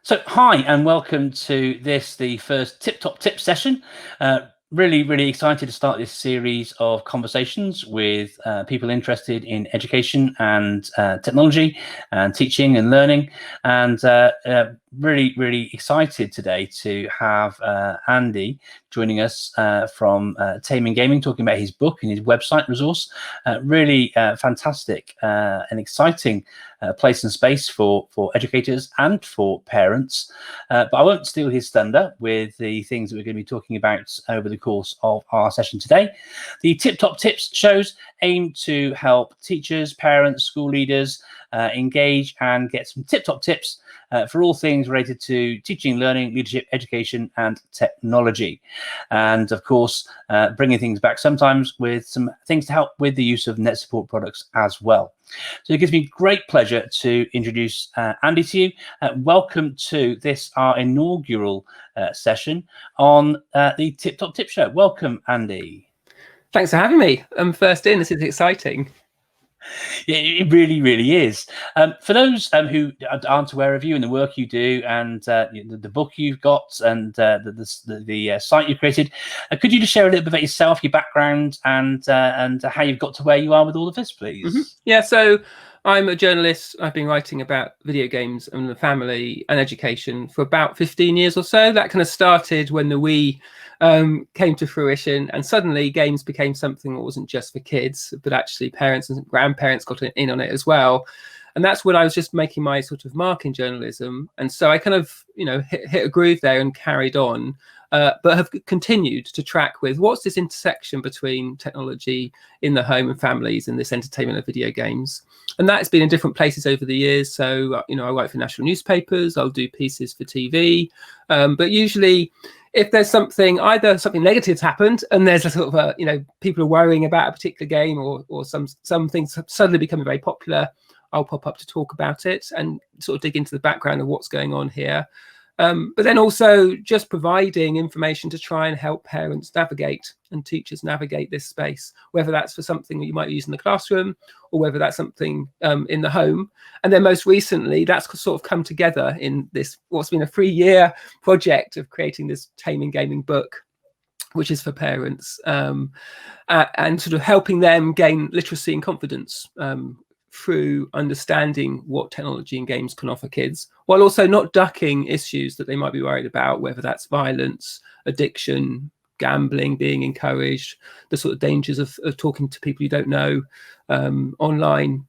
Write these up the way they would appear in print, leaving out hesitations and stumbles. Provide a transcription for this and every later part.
So, hi, and welcome to the first Tip Top Tip session. Really excited to start this series of conversations with people interested in education and technology and teaching and learning. And really excited today to have Andy joining us from Taming Gaming, talking about his book and his website resource. Really fantastic and exciting place and space for educators and for parents. But I won't steal his thunder with the things that we're going to be talking about over the course of our session today. The Tip Top Tips shows aim to help teachers, parents, school leaders engage and get some tip-top tips for all things related to teaching, learning, leadership, education, and technology. And of course, bringing things back sometimes with some things to help with the use of net support products as well. So it gives me great pleasure to introduce Andy to you. Welcome to this, our inaugural session on the Tip Top Tip Show. Welcome, Andy. Thanks for having me. I'm first in. This is exciting. Yeah, it really is. For those who aren't aware of you and the work you do and the book you've got and the site you've created, could you just share a little bit about yourself, your background, and how you've got to where you are with all of this, please? Mm-hmm. Yeah, so I'm a journalist. I've been writing about video games and the family and education for about 15 years or so. That kind of started when the Wii came to fruition, and suddenly games became something that wasn't just for kids, but actually parents and grandparents got in on it as well. And that's when I was just making my sort of mark in journalism. And so I kind of, hit a groove there and carried on, but have continued to track with what's this intersection between technology in the home and families and this entertainment of video games. And that's been in different places over the years. So, I write for national newspapers, I'll do pieces for TV, but usually if there's either something negative's happened and there's a sort of people are worrying about a particular game or some things suddenly becoming very popular, I'll pop up to talk about it and sort of dig into the background of what's going on here. But then also just providing information to try and help parents navigate and teachers navigate this space, whether that's for something that you might use in the classroom or whether that's something in the home. And then most recently, that's sort of come together in this, what's been a 3-year project of creating this Taming Gaming book, which is for parents, and sort of helping them gain literacy and confidence through understanding what technology and games can offer kids, while also not ducking issues that they might be worried about, whether that's violence, addiction, gambling being encouraged, the sort of dangers of talking to people you don't know online.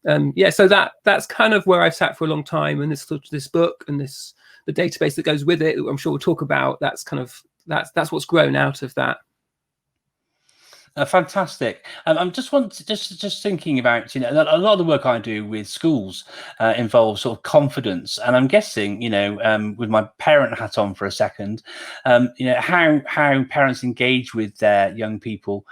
So that's kind of where I've sat for a long time, and this book and the database that goes with it, I'm sure we'll talk about, that's what's grown out of that. Fantastic. I'm just thinking about, a lot of the work I do with schools involves sort of confidence, and I'm guessing, with my parent hat on for a second, how parents engage with their young people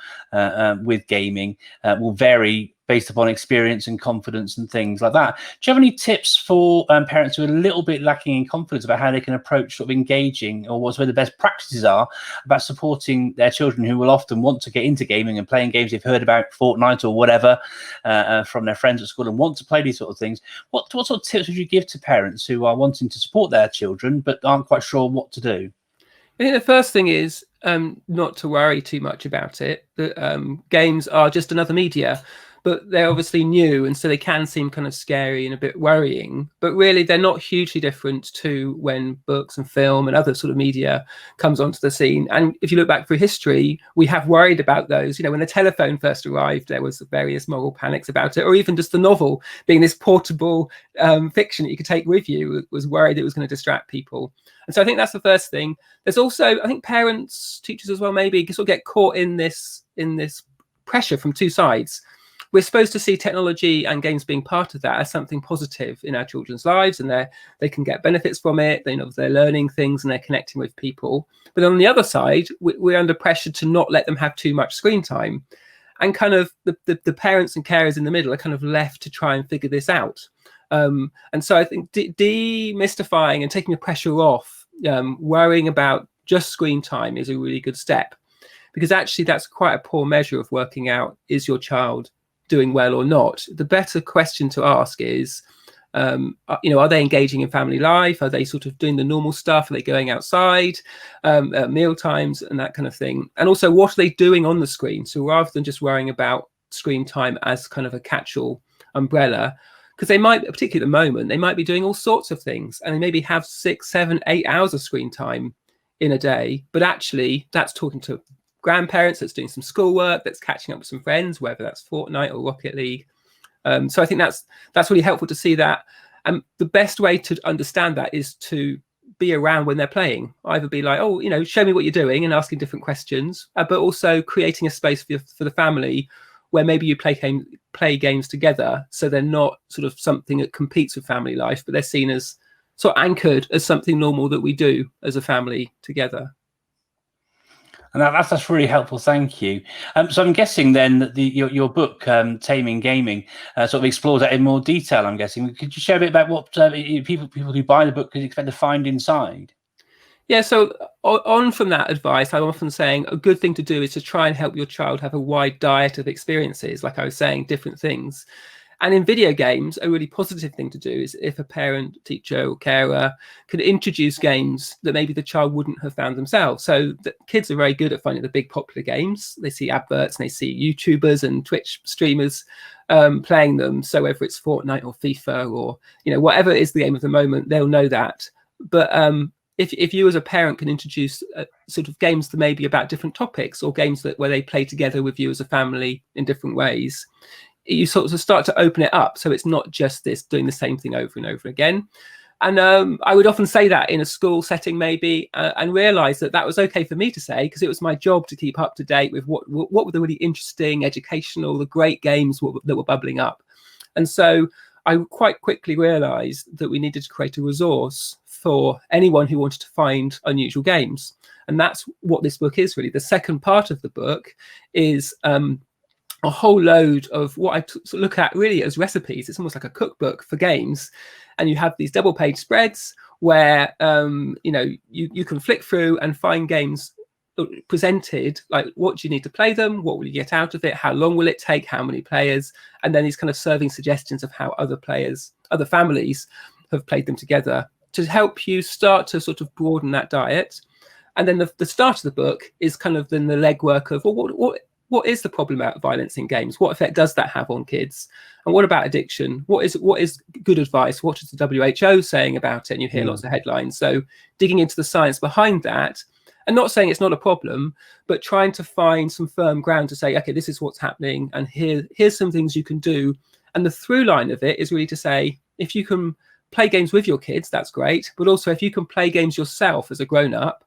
with gaming will vary based upon experience and confidence and things like that. Do you have any tips for parents who are a little bit lacking in confidence about how they can approach sort of engaging, or where the best practices are about supporting their children who will often want to get into gaming and playing games they've heard about, Fortnite or whatever, from their friends at school, and want to play these sort of things? What sort of tips would you give to parents who are wanting to support their children but aren't quite sure what to do? I think the first thing is not to worry too much about it. That games are just another media, but they're obviously new, and so they can seem kind of scary and a bit worrying, but really they're not hugely different to when books and film and other sort of media comes onto the scene. And if you look back through history, we have worried about those. When the telephone first arrived, there was various moral panics about it, or even just the novel being this portable fiction that you could take with you, was worried it was going to distract people. And so I think that's the first thing. There's also, I think parents, teachers as well, maybe sort of get caught in this pressure from two sides. We're supposed to see technology and games being part of that as something positive in our children's lives, and they can get benefits from it. They're learning things and they're connecting with people. But on the other side, we're under pressure to not let them have too much screen time. And kind of the parents and carers in the middle are kind of left to try and figure this out. And so I think demystifying and taking the pressure off, worrying about just screen time is a really good step, because actually that's quite a poor measure of working out, is your child doing well or not? The better question to ask is, Are they engaging in family life? Are they sort of doing the normal stuff? Are they going outside at meal times and that kind of thing? And also, what are they doing on the screen? So rather than just worrying about screen time as kind of a catch-all umbrella, because they might, particularly at the moment, they might be doing all sorts of things, and they maybe have 6, 7, 8 hours of screen time in a day, but actually that's talking to grandparents, that's doing some schoolwork, that's catching up with some friends, whether that's Fortnite or Rocket League. So I think that's really helpful to see that. And the best way to understand that is to be around when they're playing. Either be like, oh, show me what you're doing, and asking different questions, but also creating a space for the family where maybe you play games together, so they're not sort of something that competes with family life, but they're seen as sort of anchored as something normal that we do as a family together. And that's really helpful. Thank you. So I'm guessing then that your book, Taming Gaming, sort of explores that in more detail. I'm guessing. Could you share a bit about what people who buy the book could expect to find inside? Yeah, so on from that advice, I'm often saying a good thing to do is to try and help your child have a wide diet of experiences, like I was saying, different things. And in video games, a really positive thing to do is if a parent, teacher, or carer could introduce games that maybe the child wouldn't have found themselves. So the kids are very good at finding the big popular games. They see adverts and they see YouTubers and Twitch streamers playing them. So whether it's Fortnite or FIFA or whatever is the game of the moment, they'll know that. But if you as a parent can introduce sort of games that may be about different topics, or games where they play together with you as a family in different ways, you sort of start to open it up, so it's not just this doing the same thing over and over again. And I would often say that in a school setting maybe, and realize that was okay for me to say, because it was my job to keep up to date with what were the really interesting, educational, the great games that were bubbling up. And so I quite quickly realized that we needed to create a resource for anyone who wanted to find unusual games. And that's what this book is really. The second part of the book is a whole load of what I look at really as recipes. It's almost like a cookbook for games. And you have these double page spreads where, you can flick through and find games presented, like what do you need to play them? What will you get out of it? How long will it take? How many players? And then these kind of serving suggestions of how other families have played them together to help you start to sort of broaden that diet. And then the start of the book is kind of then the legwork of, well, what is the problem about violence in games? What effect does that have on kids? And what about addiction? What is good advice? What is the WHO saying about it? And you hear lots of headlines. So digging into the science behind that, and not saying it's not a problem, but trying to find some firm ground to say, okay, this is what's happening, and here's some things you can do. And the through line of it is really to say, if you can play games with your kids, that's great. But also if you can play games yourself as a grown-up,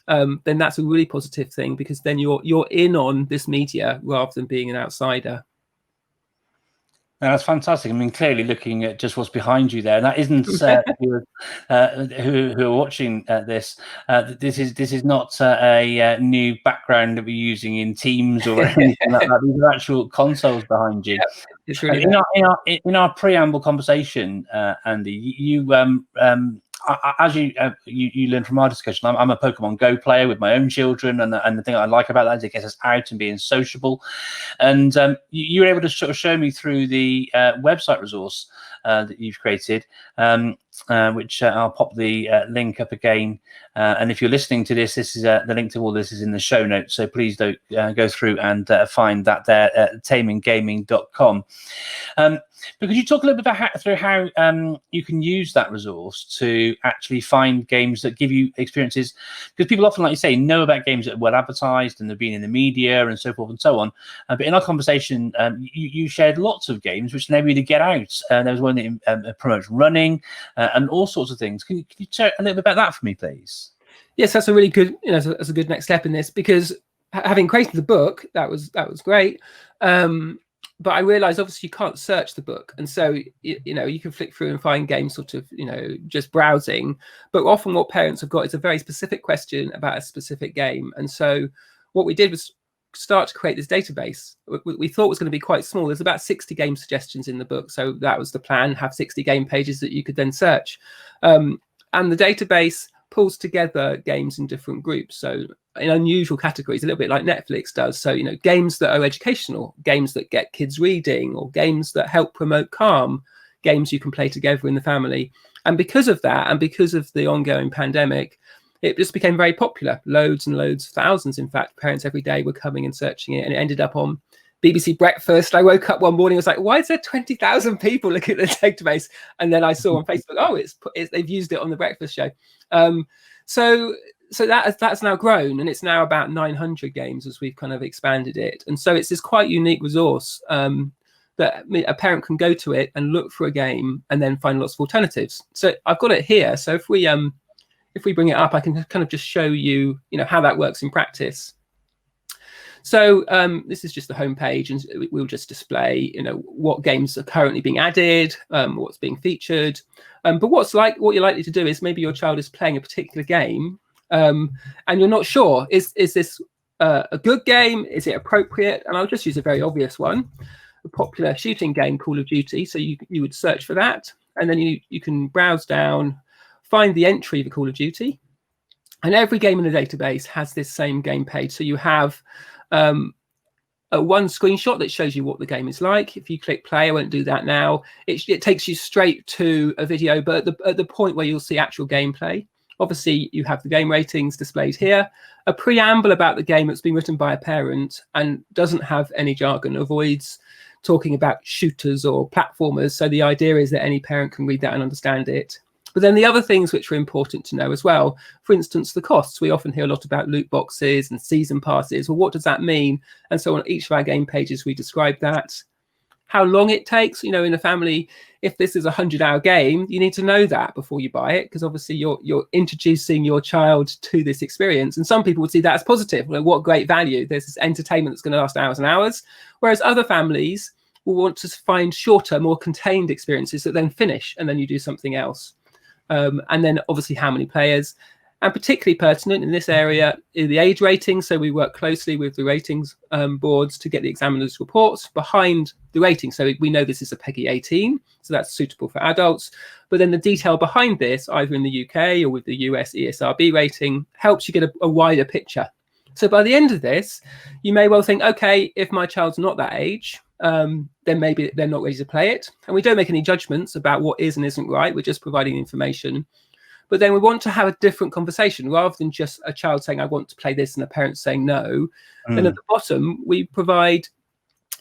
then that's a really positive thing, because then you're in on this media rather than being an outsider. No, that's fantastic. I mean, clearly looking at just what's behind you there, and that isn't who are watching this. This is not a new background that we're using in Teams or anything like that. These are actual consoles behind you. Yep, it's really in our preamble conversation, Andy, you as you learned from our discussion, I'm a Pokemon Go player with my own children, and the thing I like about that is it gets us out and being sociable. And you were able to sort of show me through the website resource that you've created, which I'll pop the link up again. And if you're listening to this, this is the link to all this is in the show notes. So please don't go through and find that there at taminggaming.com. But could you talk a little bit about how you can use that resource to actually find games that give you experiences? Because people often, like you say, know about games that are well advertised and they've been in the media and so forth and so on. But in our conversation, you shared lots of games which enable you to get out. There was one that promotes running and all sorts of things. Can you share a little bit about that for me, please? Yes, that's a really good, that's a good next step in this, because having created the book, that was great. But I realized obviously you can't search the book, and so you can flick through and find games sort of just browsing, but often what parents have got is a very specific question about a specific game. And so what we did was start to create this database. We thought was going to be quite small. There's about 60 game suggestions in the book, so that was the plan, have 60 game pages that you could then search, and the database pulls together games in different groups, so in unusual categories, a little bit like Netflix does. So games that are educational, games that get kids reading, or games that help promote calm, games you can play together in the family. And because of that, and because of the ongoing pandemic, it just became very popular. Loads and loads, thousands, in fact, parents every day were coming and searching it, and it ended up on BBC Breakfast. I woke up one morning, I was like, why is there 20,000 people looking at the database? And then I saw on Facebook, oh, it's they've used it on the Breakfast Show. So that's now grown, and it's now about 900 games as we've kind of expanded it. And so it's this quite unique resource that a parent can go to it and look for a game and then find lots of alternatives. So I've got it here. So if we bring it up, I can kind of just show you, how that works in practice. So this is just the home page, and we'll just display, what games are currently being added, what's being featured. But what you're likely to do is maybe your child is playing a particular game, and you're not sure, is this a good game? Is it appropriate? And I'll just use a very obvious one, a popular shooting game, Call of Duty. So you would search for that, and then you can browse down, find the entry for Call of Duty, and every game in the database has this same game page. So you have one screenshot that shows you what the game is like. If you click play, I won't do that now, it takes you straight to a video, but at the point where you'll see actual gameplay. Obviously, you have the game ratings displayed here, a preamble about the game that's been written by a parent and doesn't have any jargon, avoids talking about shooters or platformers. So the idea is that any parent can read that and understand it. But then the other things which are important to know as well, for instance, the costs. We often hear a lot about loot boxes and season passes. Well, what does that mean? And so on each of our game pages, we describe that. How long it takes, in a family, if this is a 100-hour game, you need to know that before you buy it, because obviously you're introducing your child to this experience. And some people would see that as positive. Well, what great value. There's this entertainment that's going to last hours and hours. Whereas other families will want to find shorter, more contained experiences that then finish, and then you do something else. And then obviously how many players, and particularly pertinent in this area is the age rating. So we work closely with the ratings boards to get the examiners' reports behind the rating. So we know this is a PEGI 18, so that's suitable for adults. But then the detail behind this, either in the UK or with the US ESRB rating, helps you get a wider picture. So by the end of this, you may well think, okay, if my child's not that age, then maybe they're not ready to play it. And we don't make any judgments about what is and isn't right. We're just providing information. But then we want to have a different conversation rather than just a child saying, I want to play this, and a parent saying no. Then at the bottom, we provide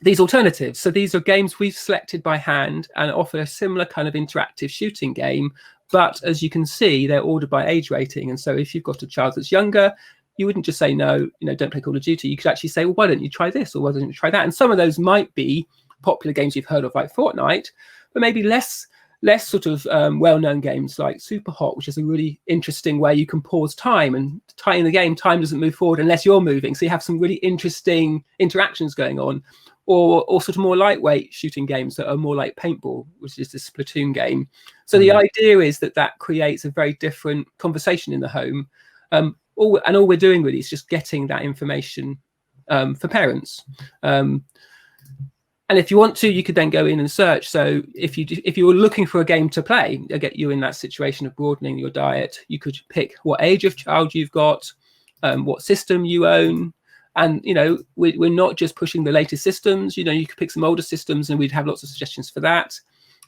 these alternatives. So these are games we've selected by hand and offer a similar kind of interactive shooting game. But as you can see, they're ordered by age rating. And so if you've got a child that's younger, you wouldn't just say, no, don't play Call of Duty. You could actually say, well, why don't you try this? Or why don't you try that? And some of those might be popular games you've heard of, like Fortnite, but maybe less sort of well-known games like Super Hot, which is a really interesting way you can pause time, and in the game, time doesn't move forward unless you're moving. So you have some really interesting interactions going on, or sort of more lightweight shooting games that are more like paintball, which is this Splatoon game. So the idea is that creates a very different conversation in the home. All we're doing really is just getting that information for parents. And if you want to, you could then go in and search. So if you were looking for a game to play, I'll get you in that situation of broadening your diet. You could pick what age of child you've got, what system you own. And, we're not just pushing the latest systems. You could pick some older systems, and we'd have lots of suggestions for that.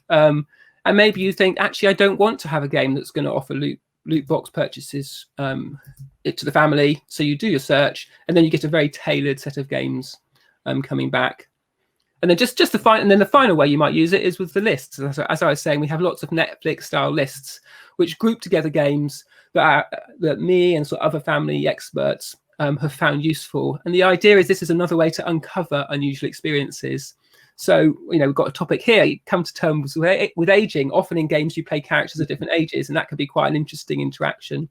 And maybe you think, actually, I don't want to have a game that's going to offer loot box purchases to the family. So you do your search, and then you get a very tailored set of games coming back. And then just the final way you might use it is with the lists. As I was saying, we have lots of Netflix style lists which group together games that me and sort of other family experts have found useful. And the idea is this is another way to uncover unusual experiences. So, we've got a topic here, you come to terms with aging. Often in games you play characters at different ages, and that could be quite an interesting interaction.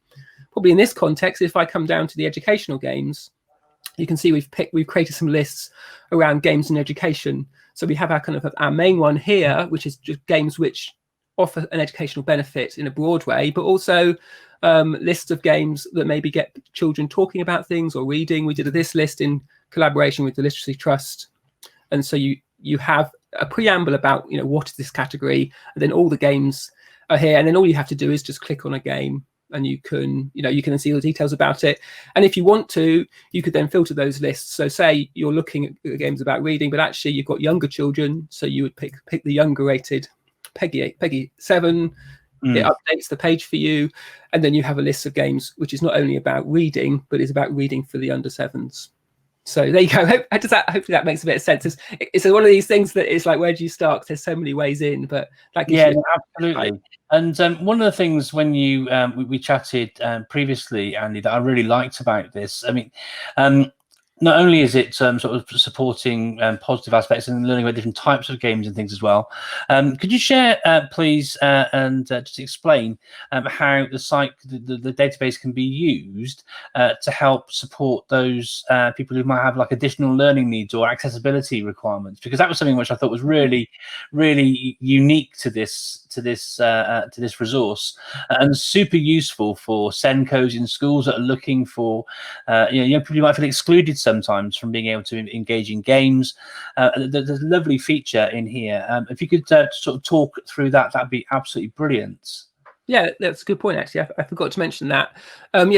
Probably in this context, if I come down to the educational games, you can see we've created some lists around games in education. So we have our main one here, which is just games which offer an educational benefit in a broad way, but also lists of games that maybe get children talking about things or reading. We did this list in collaboration with the Literacy Trust. And so you have a preamble about, what is this category, and then all the games are here. And then all you have to do is just click on a game, and you can see all the details about it. And if you want to, you could then filter those lists. So say you're looking at games about reading, but actually you've got younger children, so you would pick the younger rated Peggy 7. It updates the page for you, and then you have a list of games which is not only about reading, but is about reading for the under 7s. So there you go. Hopefully that makes a bit of sense. It's one of these things that is like, where do you start? 'Cause there's so many ways in, but that gives you absolutely. And one of the things when you we chatted previously, Andy, that I really liked about this, I mean, not only is it sort of supporting positive aspects and learning about different types of games and things as well, could you share, please, and just explain how the site, the database can be used to help support those people who might have like additional learning needs or accessibility requirements? Because that was something which I thought was really, really unique to this resource, and super useful for SENCOs in schools that are looking for, people who might feel excluded sometimes from being able to engage in games. There's a lovely feature in here. If you could sort of talk through that, that'd be absolutely brilliant. Yeah, that's a good point, actually. I forgot to mention that.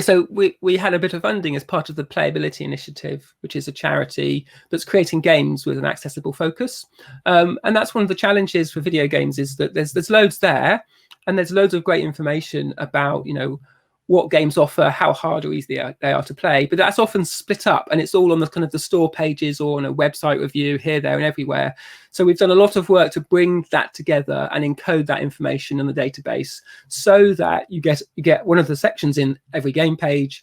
So we had a bit of funding as part of the Playability Initiative, which is a charity that's creating games with an accessible focus. And that's one of the challenges for video games, is that there's loads there, and there's loads of great information about, what games offer, how hard or easy they are to play, but that's often split up, and it's all on the kind of the store pages or on a website review here, there, and everywhere. So we've done a lot of work to bring that together and encode that information in the database, so that you get one of the sections in every game page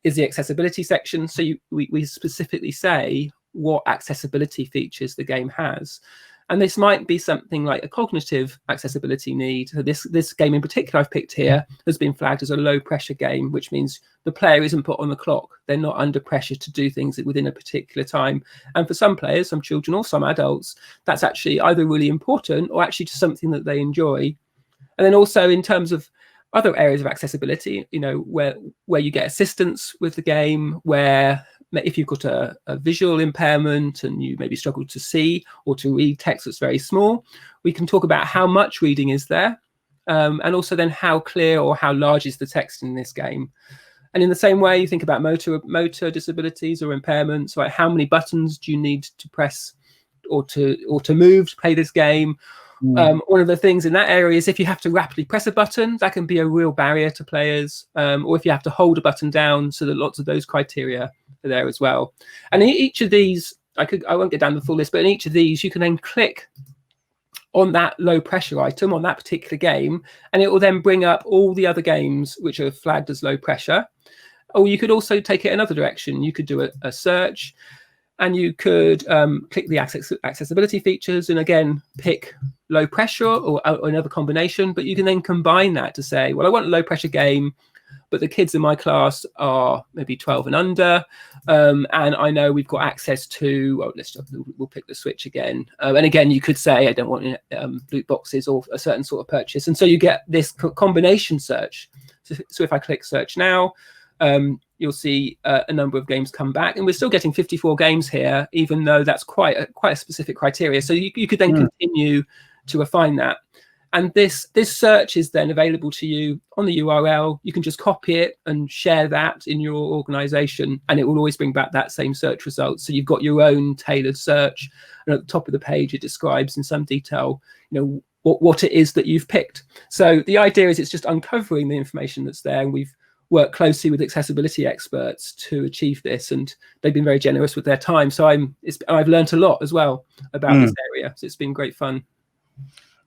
is the accessibility section. So we specifically say what accessibility features the game has. And this might be something like a cognitive accessibility need. So this game in particular I've picked here has been flagged as a low pressure game, which means the player isn't put on the clock. They're not under pressure to do things within a particular time. And for some players, some children or some adults, that's actually either really important or actually just something that they enjoy. And then also in terms of other areas of accessibility, where you get assistance with the game, where if you've got a visual impairment and you maybe struggle to see or to read text that's very small, we can talk about how much reading is there, and also then how clear or how large is the text in this game. And in the same way, you think about motor disabilities or impairments, like how many buttons do you need to press or to move to play this game. One of the things in that area is if you have to rapidly press a button, that can be a real barrier to players, or if you have to hold a button down, so that lots of those criteria are there as well. And in each of these, I won't get down the full list, but in each of these you can then click on that low pressure item on that particular game, and it will then bring up all the other games which are flagged as low pressure. Or you could also take it another direction. You could do a search, and you could click the accessibility features and again pick low pressure or another combination. But you can then combine that to say, well, I want a low pressure game, but the kids in my class are maybe 12 and under, and I know we've got access to, we'll pick the Switch again. And again, you could say, I don't want loot boxes or a certain sort of purchase. And so you get this combination search. So if I click search now, you'll see a number of games come back, and we're still getting 54 games here, even though that's quite a specific criteria. So you could then continue to refine that. And this search is then available to you on the URL. You can just copy it and share that in your organization, and it will always bring back that same search result. So you've got your own tailored search, and at the top of the page, it describes in some detail, what it is that you've picked. So the idea is it's just uncovering the information that's there, and we've worked closely with accessibility experts to achieve this, and they've been very generous with their time. So I've learned a lot as well about this area. So it's been great fun.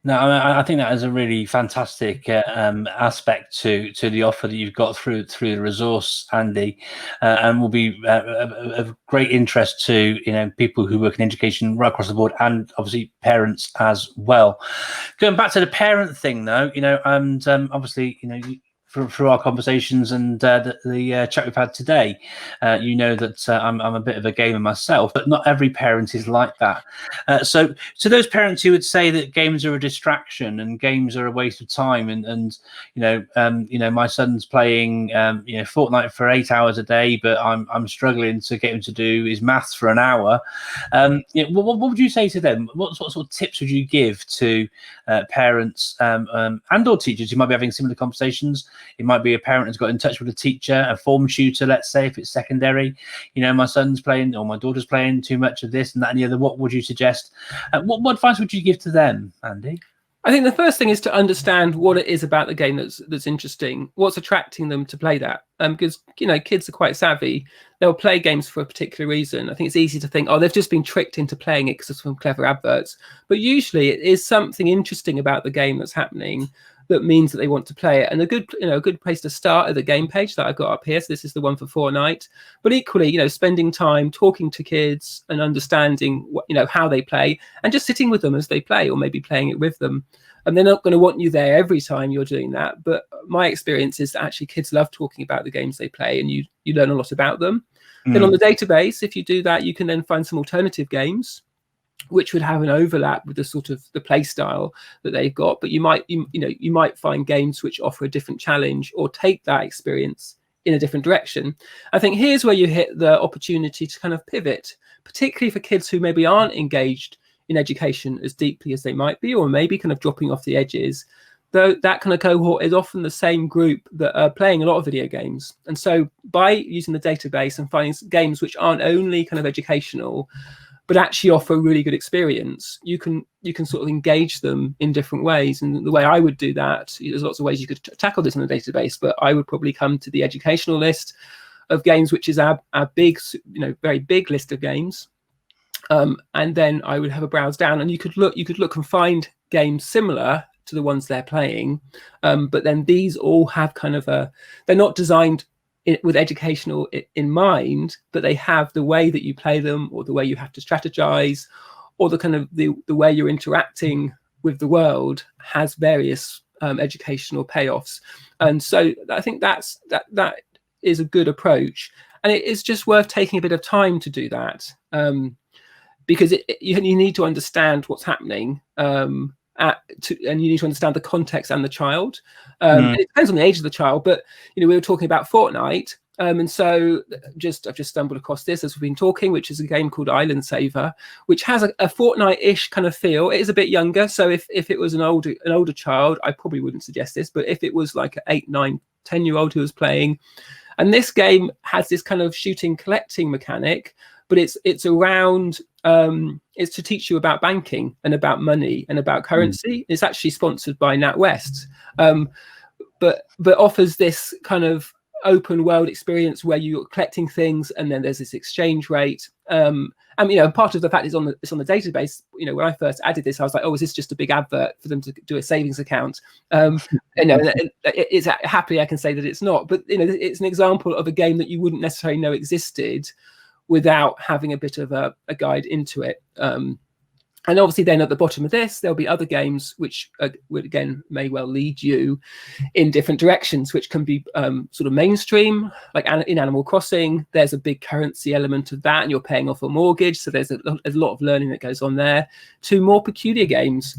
No, I think that is a really fantastic aspect to the offer that you've got through the resource, Andy, and will be of great interest to people who work in education right across the board, and obviously parents as well. Going back to the parent thing, though, and obviously, through our conversations and the chat we've had today, that I'm a bit of a gamer myself, but not every parent is like that. So to those parents who would say that games are a distraction and games are a waste of time, and my son's playing Fortnite for 8 hours a day, but I'm struggling to get him to do his maths for an hour. What would you say to them? What sort of tips would you give to parents and or teachers who might be having similar conversations? It might be a parent who's got in touch with a teacher, a form tutor, let's say, if it's secondary. My son's playing or my daughter's playing too much of this and that and the other. What would you suggest? What advice would you give to them, Andy? I think the first thing is to understand what it is about the game that's interesting, what's attracting them to play that. Because kids are quite savvy; they'll play games for a particular reason. I think it's easy to think, oh, they've just been tricked into playing it because of some clever adverts. But usually, it is something interesting about the game that's happening that means that they want to play it. And a good place to start are the game page that I've got up here. So this is the one for Fortnite. But equally, spending time talking to kids and understanding how they play, and just sitting with them as they play, or maybe playing it with them. And they're not going to want you there every time you're doing that. But my experience is that actually kids love talking about the games they play, and you learn a lot about them. Then on the database, if you do that, you can then find some alternative games which would have an overlap with the sort of the play style that they've got. But you might find games which offer a different challenge or take that experience in a different direction. I think here's where you hit the opportunity to kind of pivot, particularly for kids who maybe aren't engaged in education as deeply as they might be, or maybe kind of dropping off the edges. Though that kind of cohort is often the same group that are playing a lot of video games. And so by using the database and finding games which aren't only kind of educational, but actually offer a really good experience, you can sort of engage them in different ways. And the way I would do that, there's lots of ways you could tackle this in the database, but I would probably come to the educational list of games, which is our big, very big list of games. And then I would have a browse down, and you could look and find games similar to the ones they're playing. But then these all have kind of they're not designed with educational in mind, but they have the way that you play them, or the way you have to strategize, or the kind of the way you're interacting with the world has various educational payoffs. And so I think that is a good approach, and it is just worth taking a bit of time to do that, because you need to understand what's happening. And you need to understand the context and the child. And it depends on the age of the child, but we were talking about Fortnite, and so I've just stumbled across this as we've been talking, which is a game called Island Saver, which has a Fortnite-ish kind of feel. It is a bit younger, so if it was an older child, I probably wouldn't suggest this. But if it was like an 8, 9, 10-year-old who was playing, and this game has this kind of shooting collecting mechanic, but it's around it's to teach you about banking and about money and about currency. It's actually sponsored by NatWest, but offers this kind of open world experience where you're collecting things, and then there's this exchange rate. And part of the fact it's on the database. When I first added this, I was like, oh, is this just a big advert for them to do a savings account? It's happily I can say that it's not, but it's an example of a game that you wouldn't necessarily know existed without having a bit of a guide into it. And obviously then at the bottom of this, there'll be other games which would again may well lead you in different directions, which can be sort of mainstream, like in Animal Crossing. There's a big currency element of that, and you're paying off a mortgage, so there's a lot of learning that goes on there. To more peculiar games,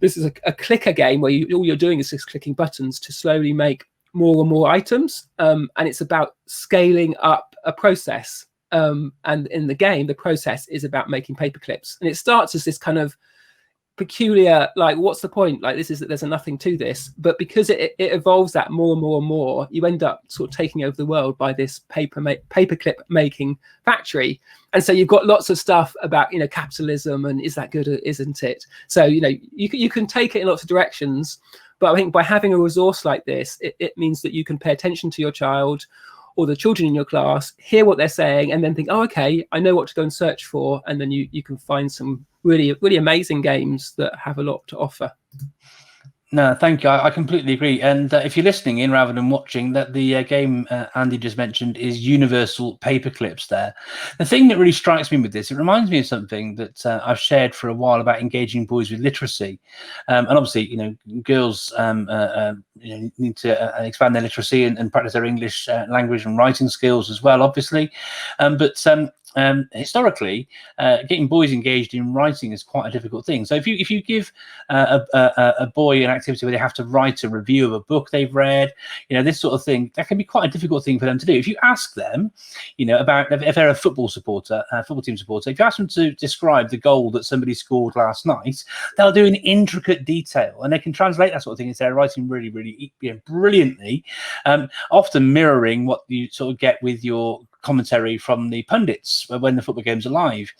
this is a clicker game where all you're doing is just clicking buttons to slowly make more and more items, and it's about scaling up a process. And in the game, the process is about making paper clips, and it starts as this kind of peculiar, like, what's the point? Like, there's nothing to this, but because it evolves that more and more and more, you end up sort of taking over the world by this paper clip making factory. And so you've got lots of stuff about capitalism and is that good or isn't it? So you can take it in lots of directions, but I think by having a resource like this, it means that you can pay attention to your child or the children in your class, hear what they're saying, and then think, oh, okay, I know what to go and search for. And then you can find some really, really amazing games that have a lot to offer. No, thank you. I completely agree. And if you're listening in rather than watching, that the game Andy just mentioned is Universal Paperclips there. The thing that really strikes me with this, it reminds me of something that I've shared for a while about engaging boys with literacy. And obviously, girls need to expand their literacy and practice their English language and writing skills as well, obviously. But historically, getting boys engaged in writing is quite a difficult thing. So if you give a boy an activity where they have to write a review of a book they've read, this sort of thing, that can be quite a difficult thing for them to do. If you ask them, about if they're a football team supporter, if you ask them to describe the goal that somebody scored last night, they'll do in intricate detail, and they can translate that sort of thing into their writing really, really brilliantly, often mirroring what you sort of get with your commentary from the pundits when the football games are live.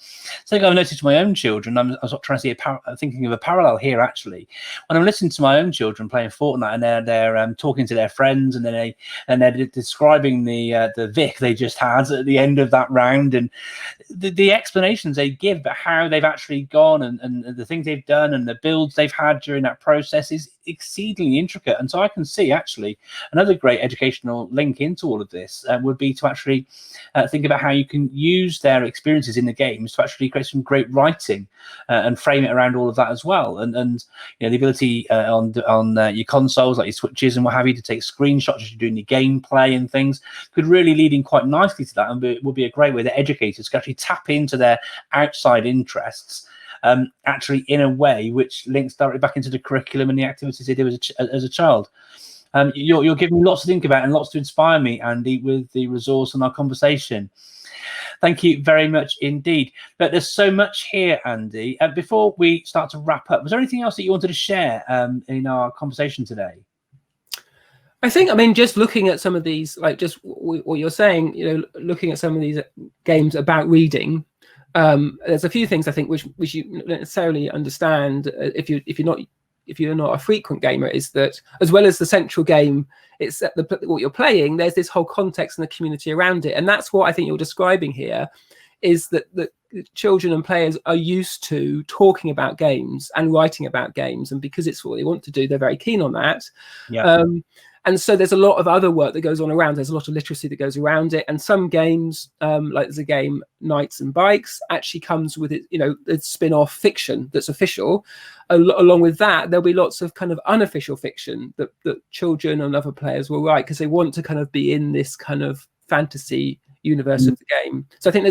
So I've noticed my own children. I was trying to see thinking of a parallel here actually. When I'm listening to my own children playing Fortnite and they're talking to their friends and they're describing the Vic they just had at the end of that round, and the explanations they give about how they've actually gone and the things they've done and the builds they've had during that process is exceedingly intricate. And so I can see actually another great educational link into all of this would be to actually think about how you can use their experiences in the games to actually create some great writing and frame it around all of that as well. And the ability on your consoles like your Switches and what have you to take screenshots as you're doing your gameplay and things could really lead in quite nicely to that, and would be a great way that educators can actually tap into their outside interests actually in a way which links directly back into the curriculum and the activities they do as a child. You're giving me lots to think about and lots to inspire me, Andy, with the resource and our conversation. Thank you very much indeed. But there's so much here, Andy. Before we start to wrap up, was there anything else that you wanted to share in our conversation today? I think, I mean, just looking at some of these, like just what you're saying, looking at some of these games about reading, there's a few things I think which you don't necessarily understand if you're not a frequent gamer, is that as well as the central game, it's what you're playing, there's this whole context and the community around it. And that's what I think you're describing here, is that children and players are used to talking about games and writing about games. And because it's what they want to do, they're very keen on that. Yeah. And so there's a lot of other work that goes on around. There's a lot of literacy that goes around it. And some games, like there's a game, Knights and Bikes, actually comes with it, a spin-off fiction that's official. Along with that, there'll be lots of kind of unofficial fiction that children and other players will write because they want to kind of be in this kind of fantasy universe of the game. So I think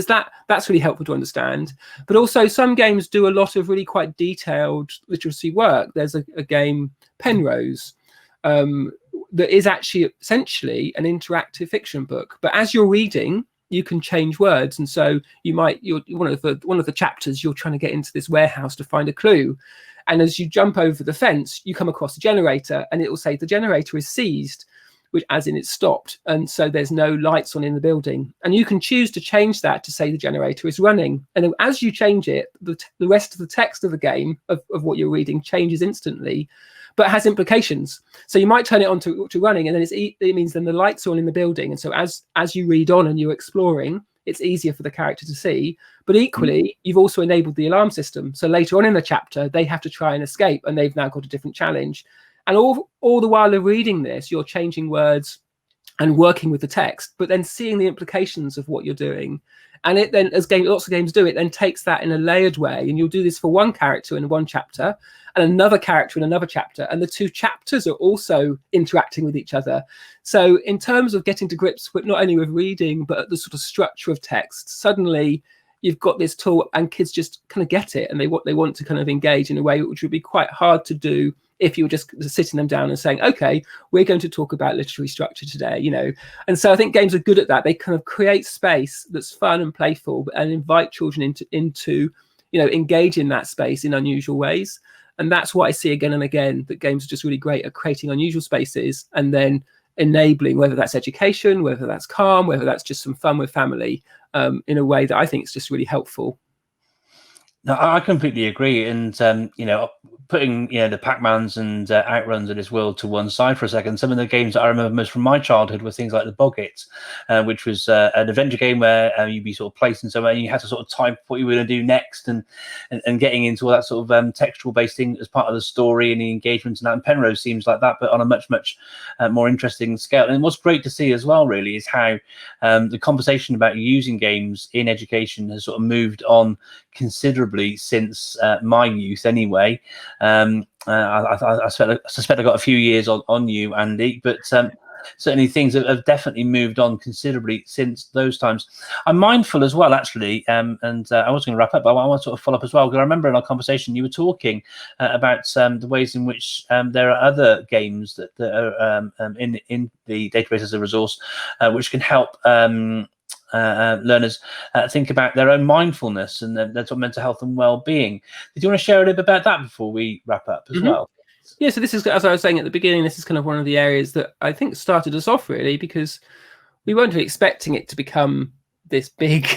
that's really helpful to understand. But also some games do a lot of really quite detailed literacy work. There's a game, Penrose, that is actually essentially an interactive fiction book. But as you're reading, you can change words. And so you're one of the chapters, you're trying to get into this warehouse to find a clue. And as you jump over the fence, you come across a generator, and it will say the generator is seized, which as in it's stopped. And so there's no lights on in the building. And you can choose to change that to say the generator is running. And as you change it, the rest of the text of the game of what you're reading changes instantly, but has implications. So you might turn it on to running, and then it means then the lights are on in the building. And so as you read on and you're exploring, it's easier for the character to see. But equally, you've also enabled the alarm system. So later on in the chapter, they have to try and escape, and they've now got a different challenge. And all the while they're reading this, you're changing words and working with the text, but then seeing the implications of what you're doing. And it then, lots of games do, it then takes that in a layered way. And you'll do this for one character in one chapter and another character in another chapter. And the two chapters are also interacting with each other. So in terms of getting to grips with not only with reading, but the sort of structure of text, suddenly you've got this tool and kids just kind of get it. And they want to kind of engage in a way which would be quite hard to do if you were just sitting them down and saying, okay, we're going to talk about literary structure today, And so I think games are good at that. They kind of create space that's fun and playful and invite children into engage in that space in unusual ways. And that's what I see again and again, that games are just really great at creating unusual spaces and then enabling, whether that's education, whether that's calm, whether that's just some fun with family, in a way that I think is just really helpful. No, I completely agree. And, putting, the Pac-Mans and Outruns of this world to one side for a second, some of the games that I remember most from my childhood were things like the Boggit, which was an adventure game where you'd be sort of placed in somewhere and you had to sort of type what you were going to do next and getting into all that sort of textual-based thing as part of the story and the engagement and that. And Penrose seems like that, but on a much, much more interesting scale. And what's great to see as well, really, is how the conversation about using games in education has sort of moved on considerably since my youth anyway. I suspect I got a few years on you, Andy, but certainly things have definitely moved on considerably since those times. I'm mindful as well, actually, and I was going to wrap up, but I want to sort of follow up as well, because I remember in our conversation you were talking about the ways in which there are other games that are in the database as a resource, which can help learners think about their own mindfulness and their sort of mental health and well-being. Did you want to share a little bit about that before we wrap up as well? Yeah, so this is, as I was saying at the beginning, this is kind of one of the areas that I think started us off, really, because we weren't really expecting it to become this big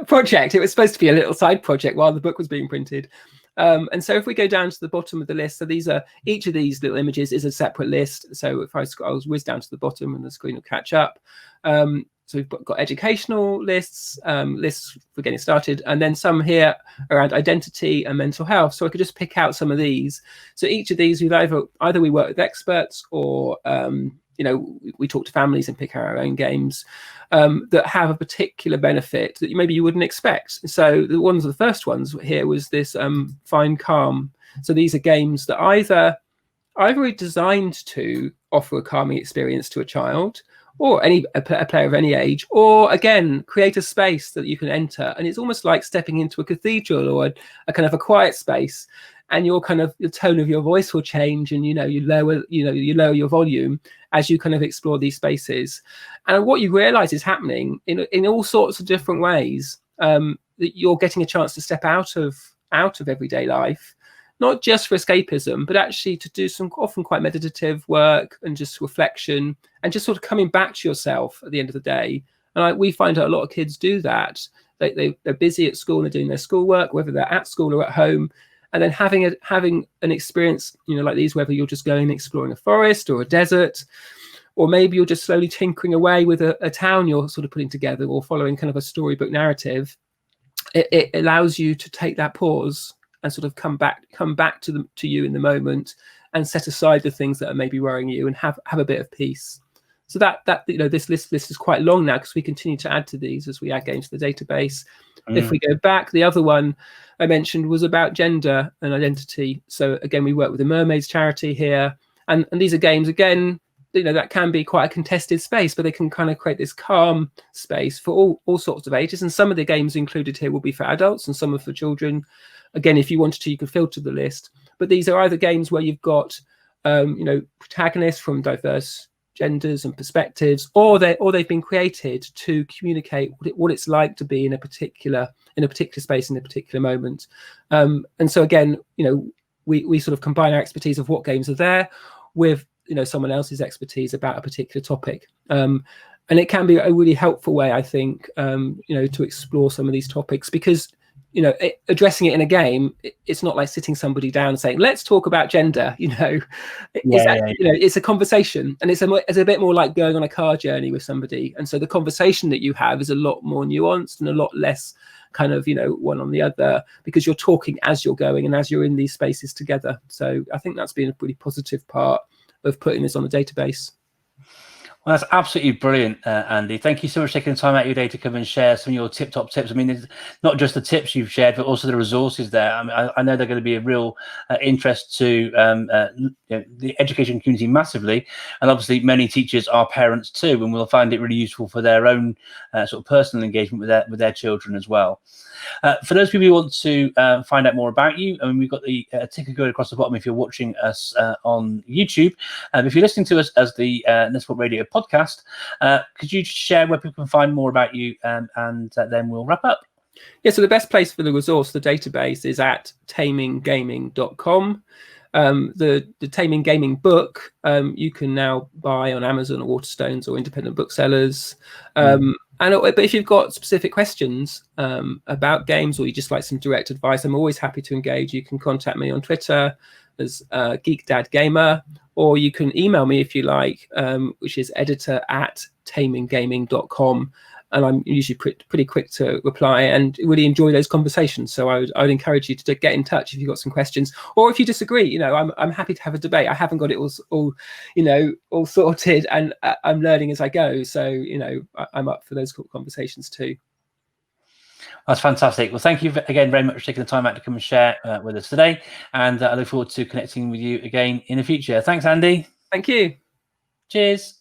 project. It was supposed to be a little side project while the book was being printed. And so if we go down to the bottom of the list, so each of these little images is a separate list. So if I'll whiz down to the bottom and the screen will catch up. So we've got educational lists, lists for getting started, and then some here around identity and mental health. So I could just pick out some of these. So each of these, we've either we work with experts, or we talk to families and pick out our own games that have a particular benefit that maybe you wouldn't expect. So the first ones here was this Find Calm. So these are games that either are designed to offer a calming experience to a child, or a player of any age, or again, create a space that you can enter. And it's almost like stepping into a cathedral or a kind of a quiet space, and the tone of your voice will change, and you lower your volume as you kind of explore these spaces. And what you realize is happening in all sorts of different ways, that you're getting a chance to step out of everyday life, not just for escapism, but actually to do some often quite meditative work and just reflection, and just sort of coming back to yourself at the end of the day. And we find that a lot of kids do that. They're busy at school and they're doing their schoolwork, whether they're at school or at home, and then having an experience, like these, whether you're just going and exploring a forest or a desert, or maybe you're just slowly tinkering away with a town you're sort of putting together, or following kind of a storybook narrative. It allows you to take that pause and sort of come back to you in the moment, and set aside the things that are maybe worrying you, and have a bit of peace. So that this list is quite long now, because we continue to add to these as we add games to the database. If we go back, the other one I mentioned was about gender and identity. So again, we work with the Mermaids charity here, and these are games, again, that can be quite a contested space, but they can kind of create this calm space for all sorts of ages. And some of the games included here will be for adults, and some are for children. Again, if you wanted to, you could filter the list. But these are either games where you've got protagonists from diverse genders and perspectives, or they've been created to communicate what it's like to be in a particular space in a particular moment. And so again, we sort of combine our expertise of what games are there with someone else's expertise about a particular topic. And it can be a really helpful way, I think, to explore some of these topics, because addressing it in a game, it's not like sitting somebody down and saying, let's talk about gender. It's a conversation, and it's a bit more like going on a car journey with somebody. And so the conversation that you have is a lot more nuanced and a lot less kind of one on the other, because you're talking as you're going and as you're in these spaces together. So I think that's been a pretty positive part of putting this on the database. Well, that's absolutely brilliant, Andy. Thank you so much for taking the time out of your day to come and share some of your top tips. I mean, it's not just the tips you've shared, but also the resources there. I mean, I know they're going to be a real interest to the education community massively, and obviously many teachers are parents too, and will find it really useful for their own sort of personal engagement with their children as well. For those people who want to find out more about you, I mean, we've got the ticker going across the bottom if you're watching us on YouTube. If you're listening to us as the Netsport Radio podcast, could you share where people can find more about you, and then we'll wrap up? Yeah, so the best place for the resource, the database, is at taminggaming.com. The Taming Gaming book you can now buy on Amazon or Waterstones or independent booksellers. But if you've got specific questions about games, or you just like some direct advice, I'm always happy to engage. You can contact me on Twitter as GeekDadGamer, or you can email me if you like, which is editor@taminggaming.com. And I'm usually pretty quick to reply, and really enjoy those conversations. So I would encourage you to get in touch if you've got some questions, or if you disagree. I'm happy to have a debate. I haven't got it all sorted, and I'm learning as I go. So I'm up for those conversations too. That's fantastic. Well, thank you again very much for taking the time out to come and share with us today, and I look forward to connecting with you again in the future. Thanks, Andy. Thank you. Cheers.